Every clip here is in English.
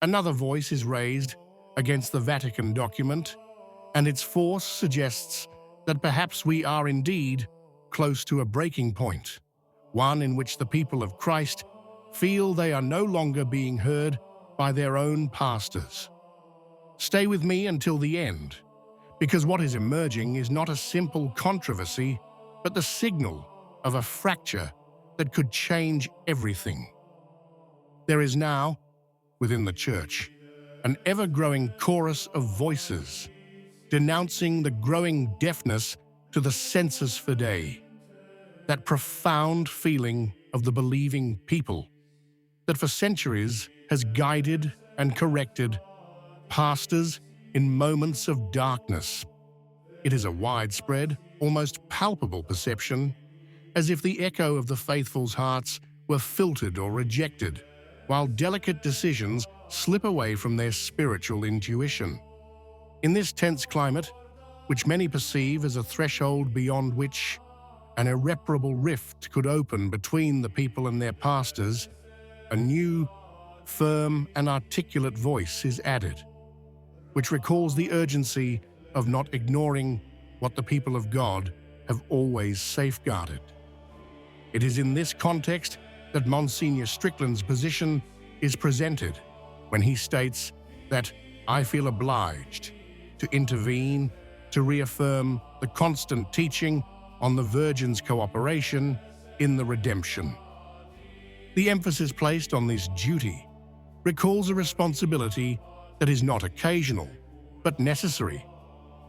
Another voice is raised against the Vatican document, and its force suggests that perhaps we are indeed close to a breaking point, one in which the people of Christ feel they are no longer being heard by their own pastors. Stay with me until the end, because what is emerging is not a simple controversy, but the signal of a fracture that could change everything. There is now, within the Church, an ever-growing chorus of voices denouncing the growing deafness to the sensus fidei, that profound feeling of the believing people that for centuries has guided and corrected pastors in moments of darkness. It is a widespread, almost palpable perception, as if the echo of the faithful's hearts were filtered or rejected, while delicate decisions slip away from their spiritual intuition. In this tense climate, which many perceive as a threshold beyond which an irreparable rift could open between the people and their pastors, a new, firm and articulate voice is added, which recalls the urgency of not ignoring what the people of God have always safeguarded. It is in this context that Monsignor Strickland's position is presented when he states that I feel obliged to intervene to reaffirm the constant teaching on the Virgin's cooperation in the redemption. The emphasis placed on this duty recalls a responsibility that is not occasional, but necessary,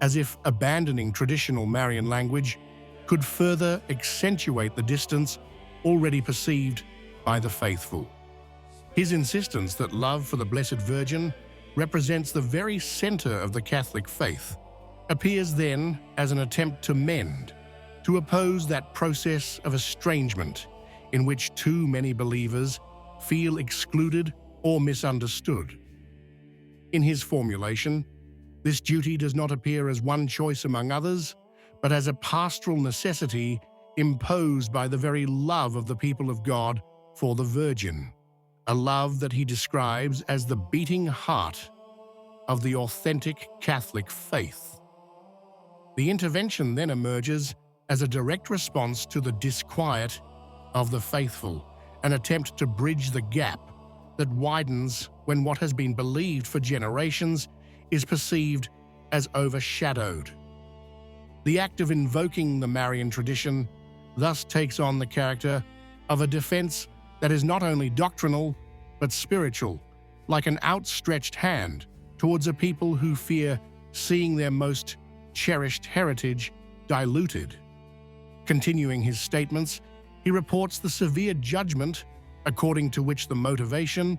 as if abandoning traditional Marian language could further accentuate the distance already perceived by the faithful. His insistence that love for the Blessed Virgin represents the very center of the Catholic faith appears then as an attempt to mend, to oppose that process of estrangement in which too many believers feel excluded or misunderstood. In his formulation, this duty does not appear as one choice among others, but as a pastoral necessity imposed by the very love of the people of God for the Virgin, a love that he describes as the beating heart of the authentic Catholic faith. The intervention then emerges as a direct response to the disquiet of the faithful, an attempt to bridge the gap that widens when what has been believed for generations is perceived as overshadowed. The act of invoking the Marian tradition thus takes on the character of a defense that is not only doctrinal but spiritual, like an outstretched hand towards a people who fear seeing their most cherished heritage diluted. Continuing his statements, he reports the severe judgment according to which the motivation,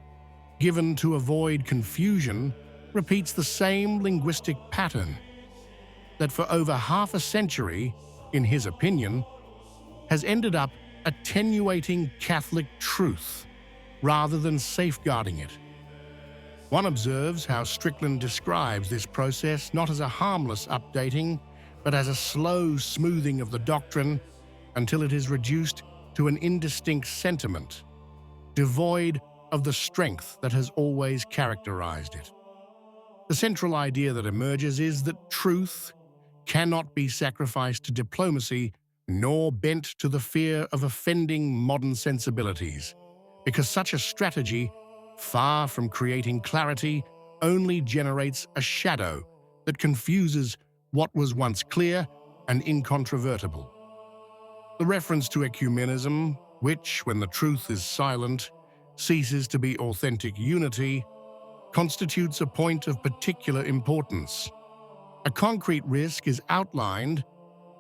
given to avoid confusion, repeats the same linguistic pattern that for over half a century, in his opinion, has ended up attenuating Catholic truth rather than safeguarding it. One observes how Strickland describes this process not as a harmless updating, but as a slow smoothing of the doctrine until it is reduced to an indistinct sentiment, devoid of the strength that has always characterized it. The central idea that emerges is that truth cannot be sacrificed to diplomacy nor bent to the fear of offending modern sensibilities, because such a strategy, far from creating clarity, only generates a shadow that confuses what was once clear and incontrovertible. The reference to ecumenism, which, when the truth is silent, ceases to be authentic unity, constitutes a point of particular importance. A concrete risk is outlined,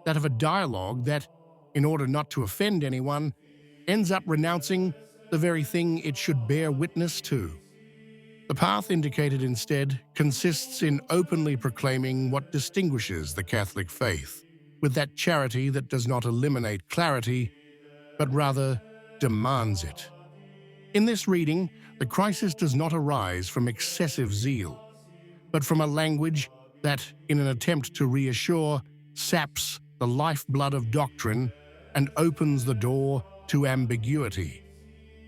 that of a dialogue that, in order not to offend anyone, ends up renouncing the very thing it should bear witness to. The path indicated instead consists in openly proclaiming what distinguishes the Catholic faith, with that charity that does not eliminate clarity, but rather demands it. In this reading, the crisis does not arise from excessive zeal, but from a language that, in an attempt to reassure, saps the lifeblood of doctrine and opens the door to ambiguity,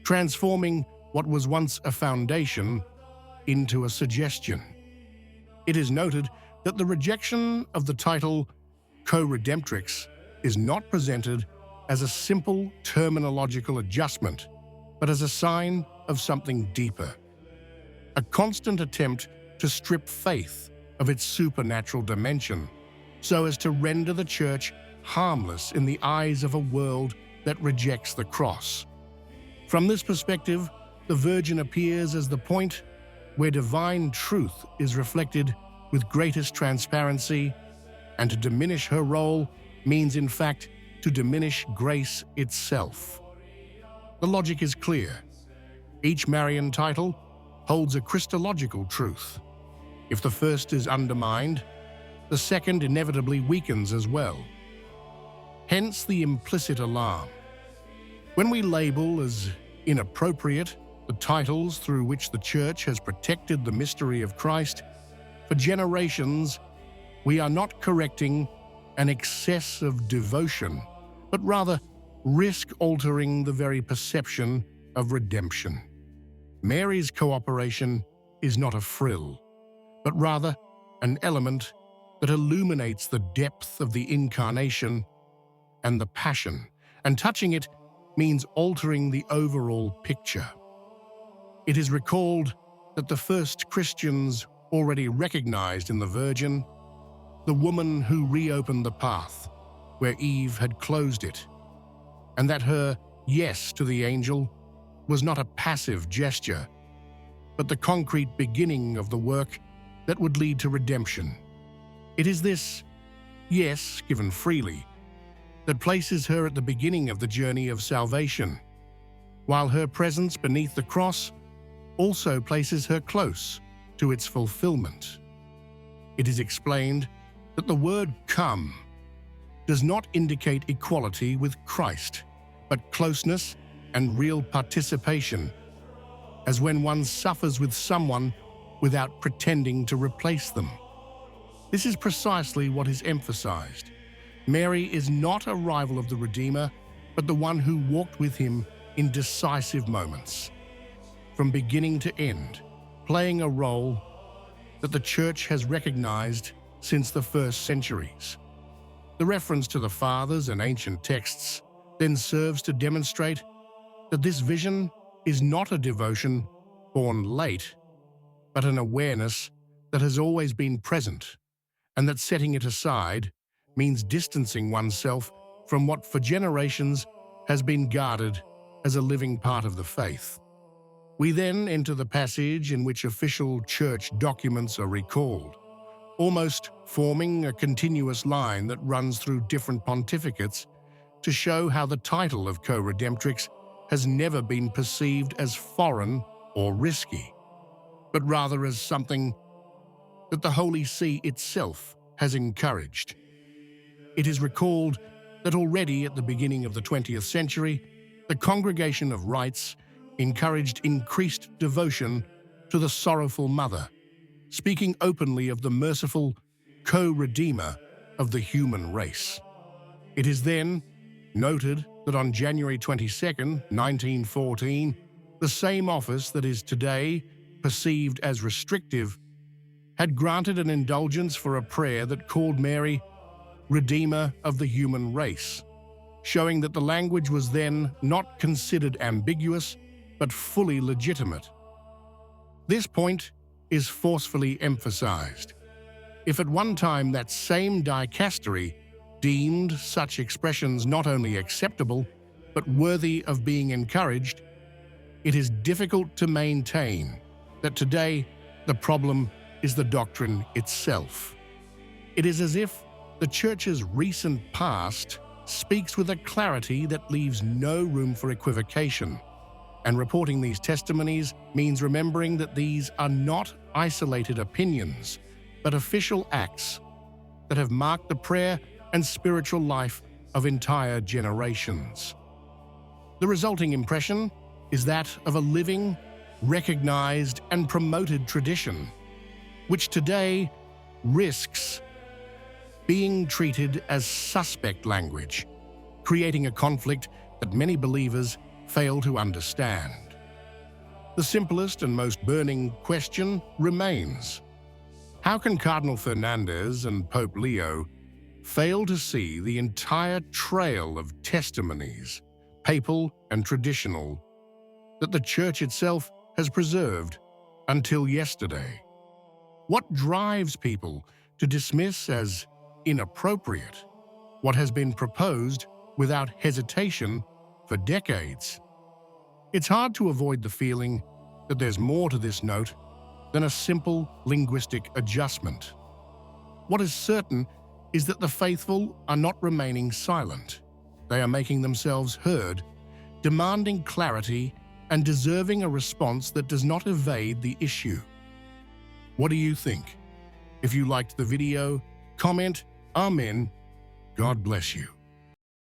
transforming what was once a foundation into a suggestion. It is noted that the rejection of the title co-redemptrix is not presented as a simple terminological adjustment, but as a sign of something deeper. A constant attempt to strip faith of its supernatural dimension so as to render the Church harmless in the eyes of a world that rejects the cross. From this perspective, the Virgin appears as the point where divine truth is reflected with greatest transparency, and to diminish her role means in fact to diminish grace itself. The logic is clear. Each Marian title holds a Christological truth. If the first is undermined, the second inevitably weakens as well. Hence the implicit alarm. When we label as inappropriate the titles through which the Church has protected the mystery of Christ for generations, we are not correcting an excess of devotion, but rather risk altering the very perception of redemption. Mary's cooperation is not a frill, but rather an element that illuminates the depth of the incarnation and the passion, and touching it means altering the overall picture. It is recalled that the first Christians already recognized in the Virgin the woman who reopened the path where Eve had closed it, and that her yes to the angel was not a passive gesture, but the concrete beginning of the work that would lead to redemption. It is this yes given freely that places her at the beginning of the journey of salvation, while her presence beneath the cross also places her close to its fulfillment. It is explained that the word come does not indicate equality with Christ, but closeness and real participation, as when one suffers with someone without pretending to replace them. This is precisely what is emphasized. Mary is not a rival of the Redeemer, but the one who walked with him in decisive moments, from beginning to end, playing a role that the Church has recognized since the first centuries. The reference to the Fathers and ancient texts then serves to demonstrate that this vision is not a devotion born late, but an awareness that has always been present, and that setting it aside means distancing oneself from what for generations has been guarded as a living part of the faith. We then enter the passage in which official church documents are recalled, almost forming a continuous line that runs through different pontificates to show how the title of co-redemptrix has never been perceived as foreign or risky, but rather as something that the Holy See itself has encouraged. It is recalled that already at the beginning of the 20th century, the Congregation of Rites encouraged increased devotion to the sorrowful Mother, speaking openly of the merciful co-redeemer of the human race. It is then noted that on January 22, 1914, the same office that is today perceived as restrictive had granted an indulgence for a prayer that called Mary Redeemer of the human race, showing that the language was then not considered ambiguous, but fully legitimate. This point is forcefully emphasized. If at one time that same dicastery deemed such expressions not only acceptable, but worthy of being encouraged, it is difficult to maintain that today the problem is the doctrine itself. It is as if the Church's recent past speaks with a clarity that leaves no room for equivocation, and reporting these testimonies means remembering that these are not isolated opinions, but official acts that have marked the prayer and spiritual life of entire generations. The resulting impression is that of a living, recognized, and promoted tradition, which today risks being treated as suspect language, creating a conflict that many believers fail to understand. The simplest and most burning question remains: how can Cardinal Fernandez and Pope Leo fail to see the entire trail of testimonies, papal and traditional, that the Church itself has preserved until yesterday? What drives people to dismiss as inappropriate what has been proposed without hesitation for decades? It's hard to avoid the feeling that there's more to this note than a simple linguistic adjustment. What is certain is that the faithful are not remaining silent. They are making themselves heard, demanding clarity and deserving a response that does not evade the issue. What do you think? If you liked the video, comment Amen. God bless you.